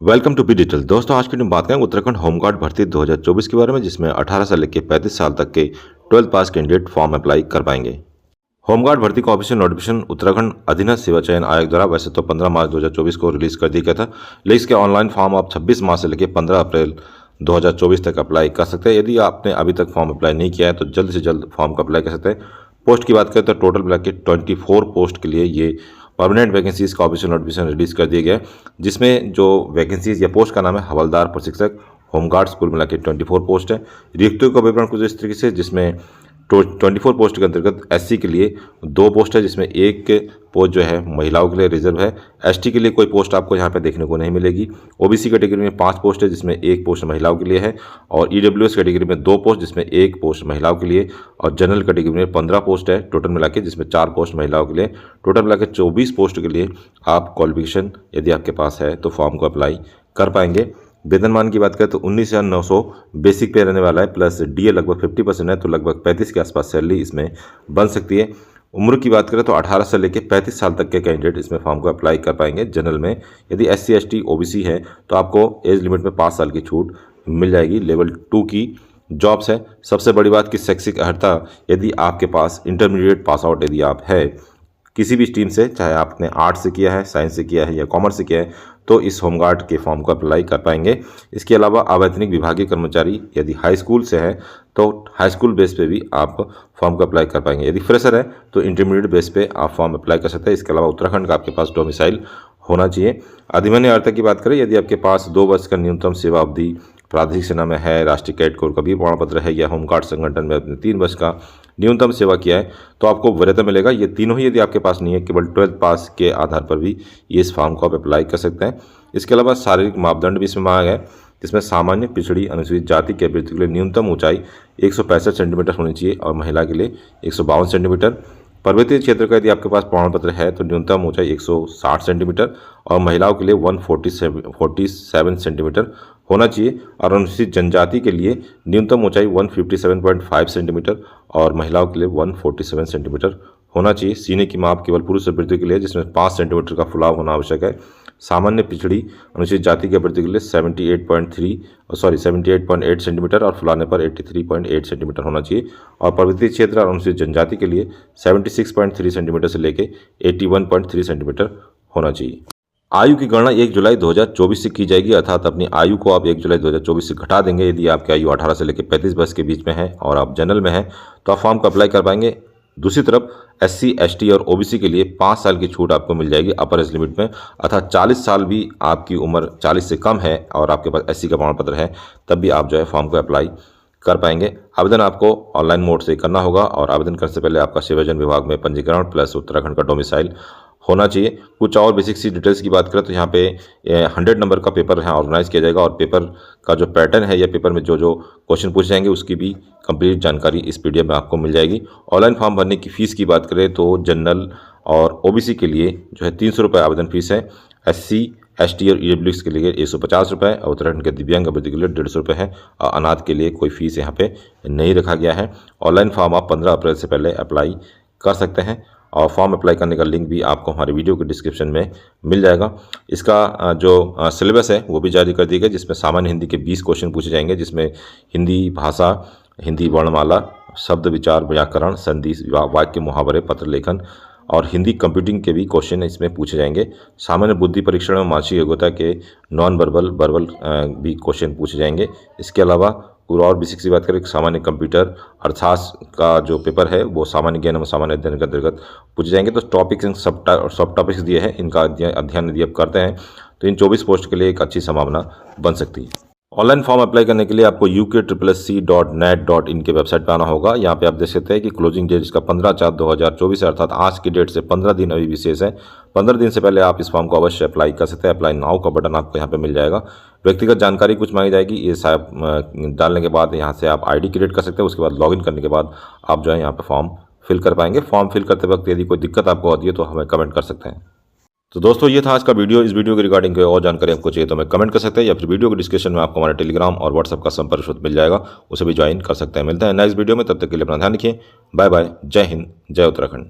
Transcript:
Welcome to be digital. दोस्तों आज की वीडियो में बात करेंगे उत्तराखंड होमगार्ड भर्ती 2024 के बारे में, जिसमें 18 से लेकर 35 साल तक के 12th पास कैंडिडेट फॉर्म अप्लाई कर पाएंगे। होमगार्ड भर्ती का ऑफिशियल नोटिफिकेशन उत्तराखंड अधीनस्थ सेवा चयन आयोग द्वारा वैसे तो 15 मार्च 2024 को रिलीज कर दिया गया था, लेकिन इसके ऑनलाइन फॉर्म आप 26 मार्च से लेकर 15 अप्रैल 2024 तक अप्लाई कर सकते हैं। यदि आपने अभी तक फॉर्म अप्लाई नहीं किया है तो जल्द से जल्द फॉर्म का अप्लाई कर सकते हैं। पोस्ट की बात करें तो टोटल मिला के 24 पोस्ट के लिए ये परमानेंट वैकेंसीज का ऑफिशियल नोटिफिकेशन रिलीज कर दिया गया है, जिसमें जो वैकेंसीज या पोस्ट का नाम है हवलदार प्रशिक्षक होमगार्ड, स्कूल मिला के 24 पोस्ट है। रिक्तियों का विवरण कुछ इस तरीके से, जिसमें 24 पोस्ट के अंतर्गत एससी के लिए 2 पोस्ट है, जिसमें एक पोस्ट जो है महिलाओं के लिए रिजर्व है। एसटी के लिए कोई पोस्ट आपको यहाँ पे देखने को नहीं मिलेगी। ओबीसी कैटेगरी में 5 पोस्ट है, जिसमें एक पोस्ट महिलाओं के लिए है, और ईडब्ल्यूएस कैटेगरी में 2 पोस्ट, जिसमें एक पोस्ट महिलाओं के लिए, और जनरल कैटेगरी में 15 पोस्ट है टोटल मिला के, जिसमें 4 पोस्ट महिलाओं के लिए। टोटल मिला के 24 पोस्ट के लिए आप क्वालिफिकेशन यदि आपके पास है तो फॉर्म को अप्लाई कर पाएंगे। वेतनमान की बात करें तो 19,900 बेसिक पे रहने वाला है, प्लस डीए लगभग 50% है, तो लगभग 35 के आसपास सैलरी इसमें बन सकती है। उम्र की बात करें तो 18 से लेकर 35 साल तक के कैंडिडेट इसमें फॉर्म को अप्लाई कर पाएंगे। जनरल में यदि SC ST OBC है तो आपको एज लिमिट में 5 साल की छूट मिल जाएगी। लेवल 2 की जॉब्स है। सबसे बड़ी बात कि शैक्षिक अर्हता, यदि आपके पास इंटरमीडिएट पास आउट यदि आप है किसी भी स्ट्रीम से, चाहे आपने आर्ट्स से किया है, साइंस से किया है या कॉमर्स से किया है, तो इस होमगार्ड के फॉर्म को अप्लाई कर पाएंगे। इसके अलावा अवैतनिक विभागीय कर्मचारी यदि हाई स्कूल से है तो हाई स्कूल बेस पे भी आप फॉर्म को अप्लाई कर पाएंगे। यदि फ्रेशर है तो इंटरमीडिएट बेस पे आप फॉर्म अप्लाई कर सकते हैं। इसके अलावा उत्तराखंड का आपके पास डोमिसाइल होना चाहिए। अधिमान्य अर्हता की बात करें, यदि आपके पास 2 वर्ष का न्यूनतम सेवा अवधि प्रादेशिक सेना में है, राष्ट्रीय कैडेट कोर का भी प्रमाण पत्र है, या होमगार्ड संगठन में अपने 3 वर्ष का न्यूनतम सेवा किया है, तो आपको वरीयता मिलेगा। ये तीनों ही यदि आपके पास नहीं है, केवल 12th पास के आधार पर भी ये इस फॉर्म को आप अप्लाई कर सकते हैं। इसके अलावा शारीरिक मापदंड भी इसमें मांगा गया है, जिसमें सामान्य, पिछड़ी, अनुसूचित जाति के अभ्यर्थी के लिए न्यूनतम ऊंचाई 165 सेंटीमीटर होनी चाहिए और महिला के लिए 152 सेंटीमीटर। पर्वतीय क्षेत्र का यदि आपके पास प्रमाण पत्र है तो न्यूनतम ऊंचाई 160 सेंटीमीटर और महिलाओं के लिए 147 सेंटीमीटर होना चाहिए, और अनुसूचित जनजाति के लिए न्यूनतम ऊंचाई 157.5 सेंटीमीटर और महिलाओं के लिए 147 सेंटीमीटर होना चाहिए। सीने की माप केवल पुरुष अभ्यर्थियों के लिए, जिसमें 5 सेंटीमीटर का फुलाव होना आवश्यक है। सामान्य, पिछड़ी, अनुसूचित जाति के अभ्यर्थी के लिए 78.8 सेंटीमीटर और फुलाने पर 83.8 सेंटीमीटर होना चाहिए, और पर्वतीय क्षेत्र और अनुसूचित जनजाति के लिए 76.3 सेंटीमीटर से लेकर 81.3 सेंटीमीटर होना चाहिए। आयु की गणना 1 जुलाई 2024 से की जाएगी, अर्थात अपनी आयु को आप 1 जुलाई 2024 से घटा देंगे। यदि आपकी आयु 18 से लेकर 35 वर्ष के बीच में है और आप जनरल में हैं तो आप फॉर्म को अप्लाई कर पाएंगे। दूसरी तरफ SC ST और OBC के लिए 5 साल की छूट आपको मिल जाएगी अपर एज लिमिट में, अर्थात 40 साल भी आपकी उम्र 40 से कम है और आपके पास SC का प्रमाण पत्र है, तब भी आप जो है फॉर्म को अप्लाई कर पाएंगे। आवेदन आपको ऑनलाइन मोड से करना होगा, और आवेदन करने से पहले आपका सेवाजन विभाग में पंजीकरण प्लस उत्तराखंड का डोमिसाइल होना चाहिए। कुछ और बेसिक सी डिटेल्स की बात करें तो यहाँ पे 100 नंबर का पेपर यहाँ ऑर्गेनाइज किया जाएगा, और पेपर का जो पैटर्न है या पेपर में जो जो क्वेश्चन पूछे जाएंगे उसकी भी कंप्लीट जानकारी इस PDF में आपको मिल जाएगी। ऑनलाइन फॉर्म भरने की फ़ीस की बात करें तो जनरल और OBC के लिए जो है 300 रुपये आवेदन फीस है। SC ST और EWS के लिए 150 रुपये, और उत्तराखंड के दिव्यांग अभ्यर्थी के लिए 150 रुपये है। और अनाथ के लिए कोई फीस यहाँ पे नहीं रखा गया है। ऑनलाइन फॉर्म आप 15 अप्रैल से पहले अप्लाई कर सकते हैं, और फॉर्म अप्लाई करने का लिंक भी आपको हमारे वीडियो के डिस्क्रिप्शन में मिल जाएगा। इसका जो सिलेबस है वो भी जारी कर दिया गया, जिसमें सामान्य हिंदी के 20 क्वेश्चन पूछे जाएंगे, जिसमें हिंदी भाषा, हिंदी वर्णमाला, शब्द विचार, व्याकरण, संधि, वाक्य, मुहावरे, पत्र लेखन और हिंदी कंप्यूटिंग के भी क्वेश्चन इसमें पूछे जाएंगे। सामान्य बुद्धि परीक्षण में मानसिक योग्यता के नॉन वर्बल भी क्वेश्चन पूछे जाएंगे। इसके अलावा और बेसिक सी बात करें, सामान्य कंप्यूटर अर्थशास्त्र का जो पेपर है वो सामान्य ज्ञान एवं सामान्य अध्ययन के अंतर्गत पूछे जाएंगे। तो टॉपिक्स एंड सब टॉपिक्स दिए हैं, इनका अध्ययन यदि आप करते हैं तो इन 24 पोस्ट के लिए एक अच्छी संभावना बन सकती है। ऑनलाइन फॉर्म अप्लाई करने के लिए आपको UK.SC.NET.in के वेबसाइट पर आना होगा। यहाँ पे आप देख सकते हैं कि क्लोजिंग डेट इसका 15/4/2024 है, अर्थात आज की डेट से 15 दिन अभी विशेष है। 15 दिन से पहले आप इस फॉर्म को अवश्य अप्लाई कर सकते हैं। अप्लाई नाउ का बटन आपको यहाँ पे मिल जाएगा। व्यक्तिगत जानकारी कुछ मांगी जाएगी, ये डालने के बाद यहाँ से आप ID क्रिएट कर सकते हैं। उसके बाद लॉगिन करने के बाद आप जो है यहाँ पर फॉर्म फिल कर पाएंगे। फॉर्म फिल करते वक्त यदि कोई दिक्कत आपको होती है तो हमें कमेंट कर सकते हैं। तो दोस्तों ये था आज का वीडियो। इस वीडियो के रिगार्डिंग कोई और जानकारी आपको चाहिए तो हमें कमेंट कर सकते हैं, या फिर वीडियो के डिस्क्रिप्शन में आपको हमारा टेलीग्राम और व्हाट्सएप का संपर्क सूत्र मिल जाएगा, उसे भी ज्वाइन कर सकते हैं। मिलते हैं नेक्स्ट वीडियो में, तब तक के लिए अपना ध्यान रखिए। Bye bye. जय हिंद, जय उत्तराखंड।